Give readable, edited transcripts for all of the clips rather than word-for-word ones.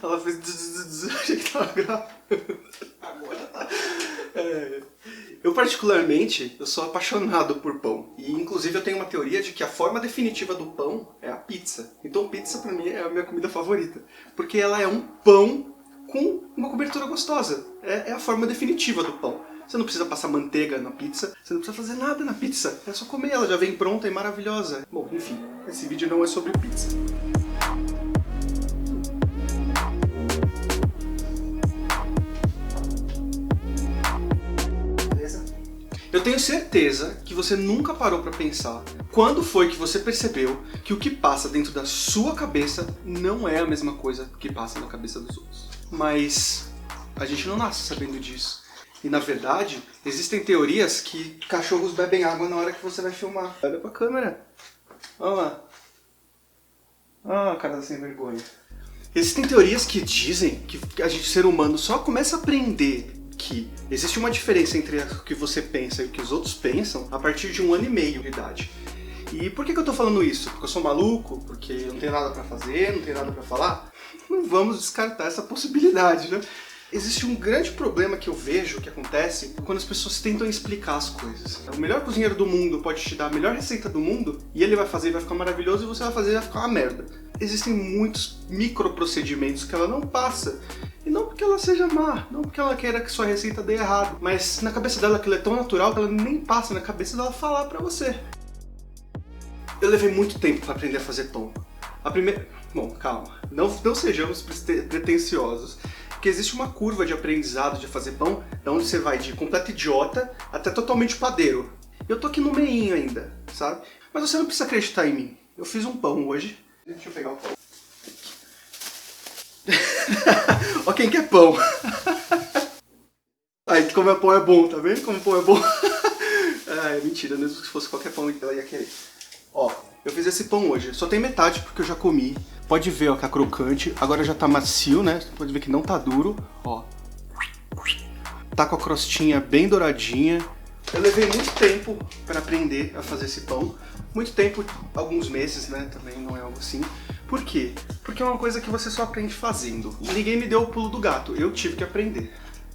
Ela fez achei que tava gravando. Agora tá. Eu particularmente, eu sou apaixonado por pão. E inclusive eu tenho uma teoria de que a forma definitiva do pão é a pizza. Então pizza pra mim é a minha comida favorita. Porque ela é um pão com uma cobertura gostosa. É a forma definitiva do pão. Você não precisa passar manteiga na pizza, você não precisa fazer nada na pizza. É só comer, ela já vem pronta e maravilhosa. Bom, enfim, esse vídeo não é sobre pizza. Eu tenho certeza que você nunca parou pra pensar quando foi que você percebeu que o que passa dentro da sua cabeça não é a mesma coisa que passa na cabeça dos outros. Mas a gente não nasce sabendo disso. E na verdade, existem teorias que cachorros bebem água na hora que você vai filmar. Olha pra câmera. Olha lá. Ah, cara sem vergonha. Existem teorias que dizem que a gente, ser humano, só começa a aprender que existe uma diferença entre o que você pensa e o que os outros pensam a partir de 1 ano e meio de idade. E por que eu tô falando isso? Porque eu sou maluco? Porque eu não tenho nada pra fazer? Não tenho nada pra falar? Não vamos descartar essa possibilidade, né? Existe um grande problema que eu vejo que acontece quando as pessoas tentam explicar as coisas. O melhor cozinheiro do mundo pode te dar a melhor receita do mundo e ele vai fazer e vai ficar maravilhoso e você vai fazer e vai ficar uma merda. Existem muitos microprocedimentos que ela não passa. E não porque ela seja má, não porque ela queira que sua receita dê errado, mas na cabeça dela aquilo é tão natural que ela nem passa na cabeça dela falar pra você. Eu levei muito tempo pra aprender a fazer pão. Bom, calma, não sejamos pretensiosos. Porque existe uma curva de aprendizado de fazer pão, da onde você vai de completo idiota até totalmente padeiro. Eu tô aqui no meinho ainda, sabe? Mas você não precisa acreditar em mim. Eu fiz um pão hoje. Deixa eu pegar o pão. Ó quem quer pão. Aí, como é pão é bom, tá vendo? Como pão é bom. É mentira, mesmo que fosse qualquer pão ela ia querer. Ó, eu fiz esse pão hoje. Só tem metade porque eu já comi. Pode ver, ó, que é crocante. Agora já tá macio, né? Você pode ver que não tá duro, ó. Tá com a crostinha bem douradinha. Eu levei muito tempo para aprender a fazer esse pão. Muito tempo, alguns meses, né? Também não é algo assim. Por quê? Porque é uma coisa que você só aprende fazendo. Ninguém me deu o pulo do gato, eu tive que aprender.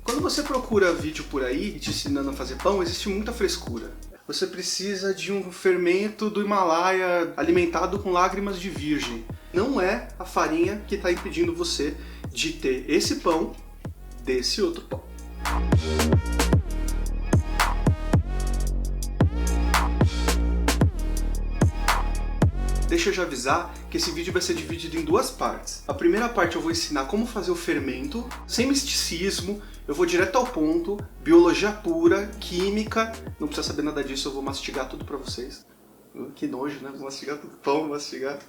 Quando você procura vídeo por aí te ensinando a fazer pão, existe muita frescura. Você precisa de um fermento do Himalaia alimentado com lágrimas de virgem. Não é a farinha que está impedindo você de ter esse pão desse outro pão. Deixa eu já avisar que esse vídeo vai ser dividido em 2 partes. A primeira parte eu vou ensinar como fazer o fermento, sem misticismo, eu vou direto ao ponto, biologia pura, química, não precisa saber nada disso, eu vou mastigar tudo pra vocês. Que nojo, né? Vou mastigar tudo, pão, mastigar.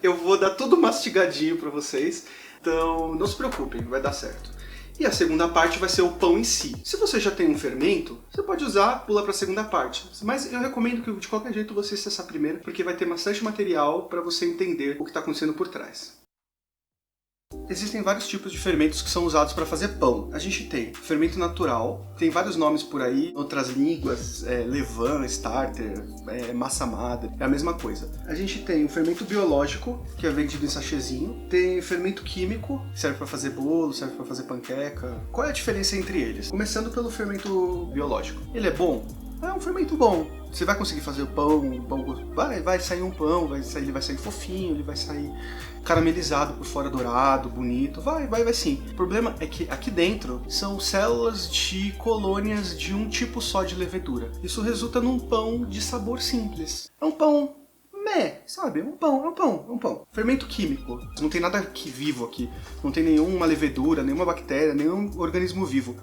Eu vou dar tudo mastigadinho pra vocês, então não se preocupem, vai dar certo. E a segunda parte vai ser o pão em si. Se você já tem um fermento, você pode usar, pula para a segunda parte. Mas eu recomendo que de qualquer jeito você acesse a primeira, porque vai ter bastante material para você entender o que está acontecendo por trás. Existem vários tipos de fermentos que são usados para fazer pão. A gente tem fermento natural, tem vários nomes por aí, outras línguas, levain, starter, massa madre, é a mesma coisa. A gente tem o fermento biológico, que é vendido em sachêzinho, tem fermento químico, que serve para fazer bolo, serve para fazer panqueca. Qual é a diferença entre eles? Começando pelo fermento biológico. Ele é bom? É um fermento bom. Você vai conseguir fazer o pão vai sair um pão, ele vai sair fofinho, ele vai sair caramelizado por fora, dourado, bonito, vai sim. O problema é que aqui dentro são células de colônias de um tipo só de levedura. Isso resulta num pão de sabor simples. É um pão sabe? É um pão. Fermento químico. Não tem nada vivo aqui. Não tem nenhuma levedura, nenhuma bactéria, nenhum organismo vivo.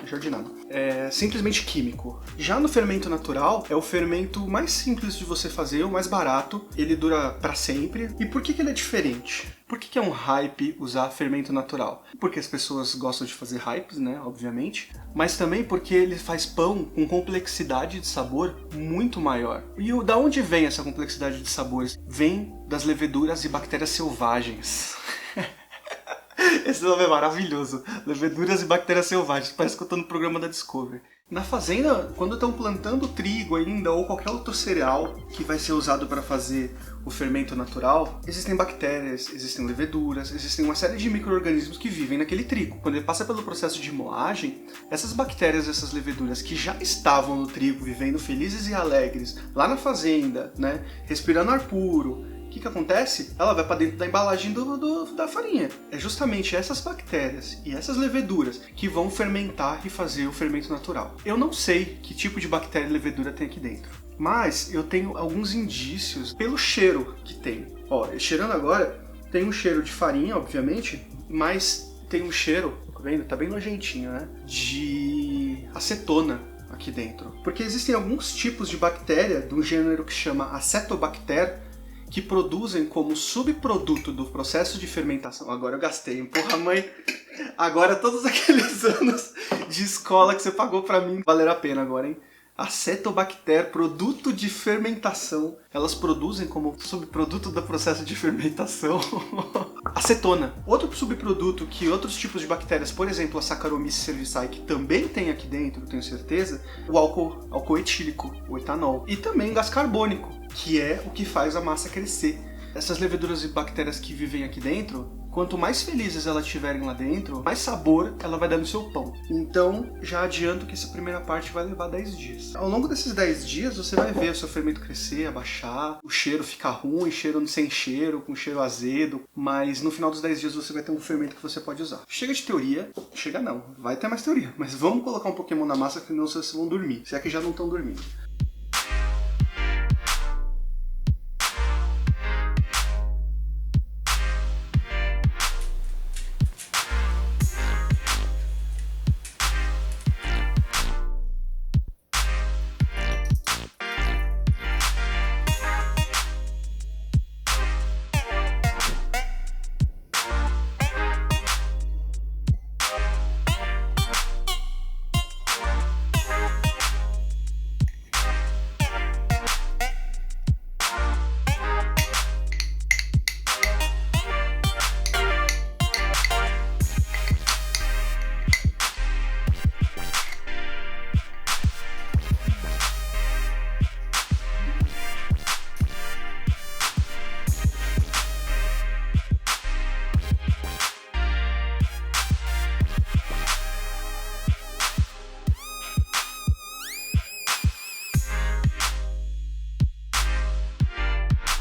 Jardinado. É simplesmente químico. Já no fermento natural, é o fermento mais simples de você fazer, o mais barato, ele dura pra sempre. E por que ele é diferente? Por que é um hype usar fermento natural? Porque as pessoas gostam de fazer hypes, né, obviamente, mas também porque ele faz pão com complexidade de sabor muito maior. E da onde vem essa complexidade de sabores? Vem das leveduras e bactérias selvagens. Esse nome é maravilhoso. Leveduras e bactérias selvagens. Parece que eu tô no programa da Discovery. Na fazenda, quando estão plantando trigo ainda ou qualquer outro cereal que vai ser usado para fazer o fermento natural, existem bactérias, existem leveduras, existem uma série de micro-organismos que vivem naquele trigo. Quando ele passa pelo processo de moagem, essas bactérias, essas leveduras que já estavam no trigo, vivendo felizes e alegres lá na fazenda, né, respirando ar puro, o que acontece? Ela vai para dentro da embalagem da farinha. É justamente essas bactérias e essas leveduras que vão fermentar e fazer o fermento natural. Eu não sei que tipo de bactéria e levedura tem aqui dentro, mas eu tenho alguns indícios pelo cheiro que tem. Ó, cheirando agora, tem um cheiro de farinha, obviamente, mas tem um cheiro, tá vendo? Tá bem nojentinho, né? De acetona aqui dentro. Porque existem alguns tipos de bactéria de um gênero que chama Acetobacter, que produzem como subproduto do processo de fermentação. Agora eu gastei, porra mãe. Agora todos aqueles anos de escola que você pagou pra mim valeram a pena agora, hein? Acetobacter, produto de fermentação. Elas produzem como subproduto do processo de fermentação acetona. Outro subproduto que outros tipos de bactérias, por exemplo a Saccharomyces cerevisiae, que também tem aqui dentro, eu tenho certeza, o álcool etílico, o etanol. E também gás carbônico, que é o que faz a massa crescer. Essas leveduras e bactérias que vivem aqui dentro, quanto mais felizes elas estiverem lá dentro, mais sabor ela vai dar no seu pão. Então, já adianto que essa primeira parte vai levar 10 dias. Ao longo desses 10 dias, você vai ver o seu fermento crescer, abaixar, o cheiro ficar ruim, cheiro sem cheiro, com cheiro azedo, mas no final dos 10 dias você vai ter um fermento que você pode usar. Chega de teoria, chega não, vai ter mais teoria, mas vamos colocar um Pokémon na massa, senão vocês vão dormir, se é que já não estão dormindo.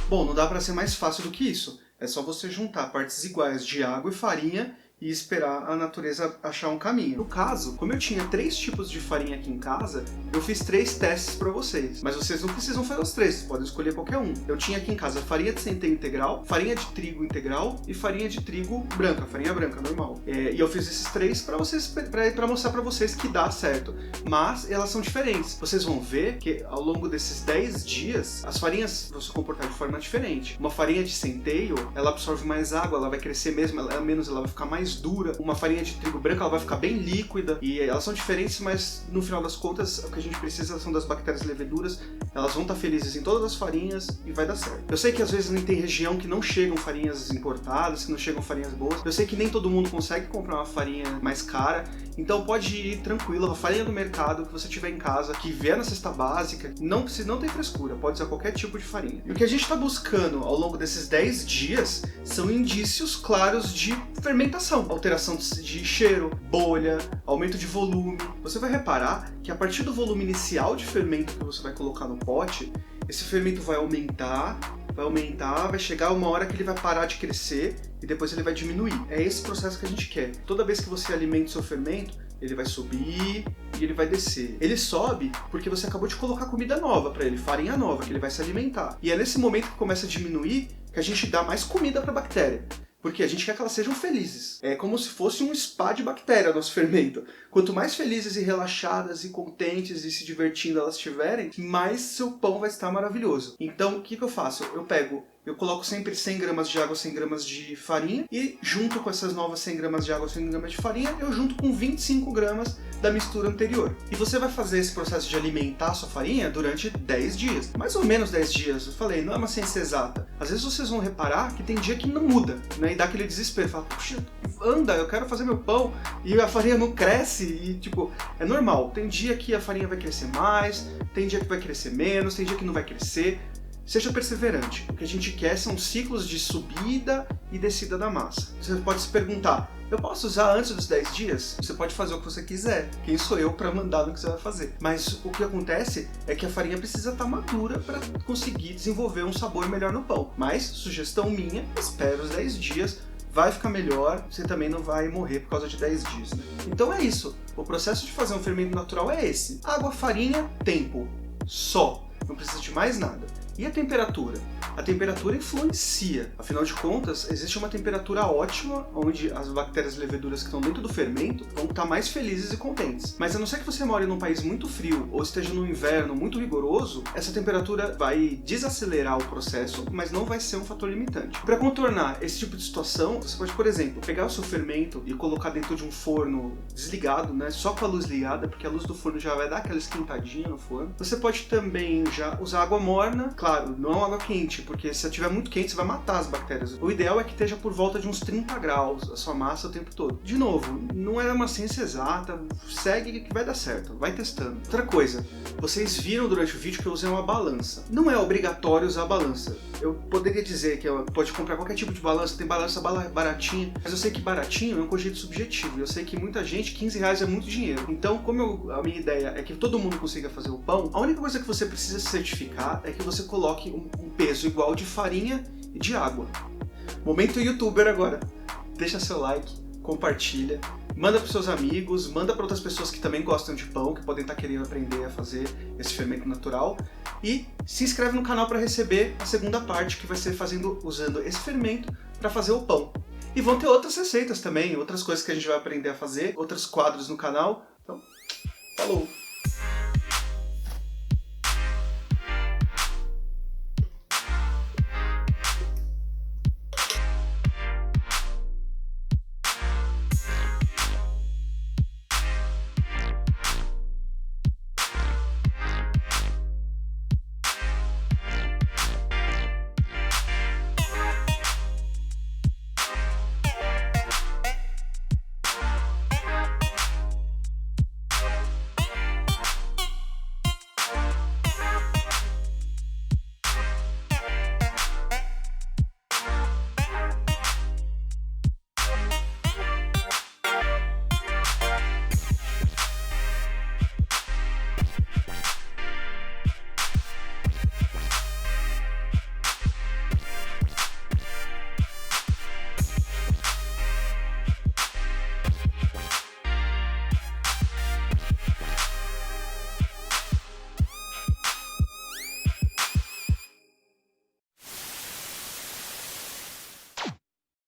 Bom, não dá para ser mais fácil do que isso. É só você juntar partes iguais de água e farinha e esperar a natureza achar um caminho. No caso, como eu tinha 3 tipos de farinha aqui em casa, eu fiz 3 testes para vocês. Mas vocês não precisam fazer os 3, vocês podem escolher qualquer um. Eu tinha aqui em casa farinha de centeio integral, farinha de trigo integral e farinha de trigo branca, farinha branca, normal. E eu fiz esses 3 para mostrar para vocês que dá certo. Mas elas são diferentes. Vocês vão ver que ao longo desses 10 dias, as farinhas vão se comportar de forma diferente. Uma farinha de centeio, ela absorve mais água, ela vai crescer mesmo, ela vai ficar mais dura. Uma farinha de trigo branco, ela vai ficar bem líquida. E elas são diferentes, mas no final das contas, o que a gente precisa são das bactérias e leveduras. Elas vão estar felizes em todas as farinhas e vai dar certo. Eu sei que às vezes nem tem região que não chegam farinhas importadas, que não chegam farinhas boas. Eu sei que nem todo mundo consegue comprar uma farinha mais cara. Então pode ir tranquilo, a farinha do mercado que você tiver em casa, que vier na cesta básica, não tem frescura, pode usar qualquer tipo de farinha. E o que a gente está buscando ao longo desses 10 dias são indícios claros de fermentação, alteração de cheiro, bolha, aumento de volume. Você vai reparar que a partir do volume inicial de fermento que você vai colocar no pote, esse fermento vai aumentar, vai chegar uma hora que ele vai parar de crescer e depois ele vai diminuir. É esse processo que a gente quer. Toda vez que você alimenta o seu fermento, ele vai subir e ele vai descer. Ele sobe porque você acabou de colocar comida nova para ele, farinha nova, que ele vai se alimentar. E é nesse momento que começa a diminuir que a gente dá mais comida para a bactéria. Porque a gente quer que elas sejam felizes. É como se fosse um spa de bactéria nosso fermento. Quanto mais felizes e relaxadas e contentes e se divertindo elas estiverem, mais seu pão vai estar maravilhoso. Então, o que eu faço? Eu pego eu coloco sempre 100 gramas de água, 100 gramas de farinha, e junto com essas novas 100 gramas de água, 100 gramas de farinha, eu junto com 25 gramas da mistura anterior. E você vai fazer esse processo de alimentar a sua farinha durante 10 dias. Mais ou menos 10 dias. Eu falei, não é uma ciência exata. Às vezes vocês vão reparar que tem dia que não muda, né? E dá aquele desespero. Fala, puxa, anda, eu quero fazer meu pão e a farinha não cresce. E tipo, é normal. Tem dia que a farinha vai crescer mais, tem dia que vai crescer menos, tem dia que não vai crescer. Seja perseverante. O que a gente quer são ciclos de subida e descida da massa. Você pode se perguntar, eu posso usar antes dos 10 dias? Você pode fazer o que você quiser. Quem sou eu para mandar no que você vai fazer? Mas o que acontece é que a farinha precisa estar madura para conseguir desenvolver um sabor melhor no pão. Mas, sugestão minha, espera os 10 dias, vai ficar melhor, você também não vai morrer por causa de 10 dias. Né? Então é isso. O processo de fazer um fermento natural é esse. Água, farinha, tempo. Só. Não precisa de mais nada. E a temperatura? A temperatura influencia. Afinal de contas, existe uma temperatura ótima onde as bactérias e leveduras que estão dentro do fermento vão estar mais felizes e contentes. Mas a não ser que você more num país muito frio ou esteja num inverno muito rigoroso, essa temperatura vai desacelerar o processo, mas não vai ser um fator limitante. Para contornar esse tipo de situação, você pode, por exemplo, pegar o seu fermento e colocar dentro de um forno desligado, né, só com a luz ligada, porque a luz do forno já vai dar aquela esquentadinha no forno. Você pode também já usar água morna, claro, não água quente, porque se ela estiver muito quente, você vai matar as bactérias. O ideal é que esteja por volta de uns 30 graus a sua massa o tempo todo. De novo, não é uma ciência exata, segue que vai dar certo, vai testando. Outra coisa, vocês viram durante o vídeo que eu usei uma balança. Não é obrigatório usar a balança. Eu poderia dizer que pode comprar qualquer tipo de balança, tem balança baratinha, mas eu sei que baratinho é um conceito subjetivo. Eu sei que muita gente, 15 reais é muito dinheiro. Então, como a minha ideia é que todo mundo consiga fazer o pão, a única coisa que você precisa certificar é que você coloque um peso igual de farinha e de água. Momento youtuber agora. Deixa seu like, compartilha, manda para seus amigos, manda para outras pessoas que também gostam de pão, que podem estar querendo aprender a fazer esse fermento natural. E se inscreve no canal para receber a segunda parte, que vai ser usando esse fermento para fazer o pão. E vão ter outras receitas também, outras coisas que a gente vai aprender a fazer, outros quadros no canal. Então, falou!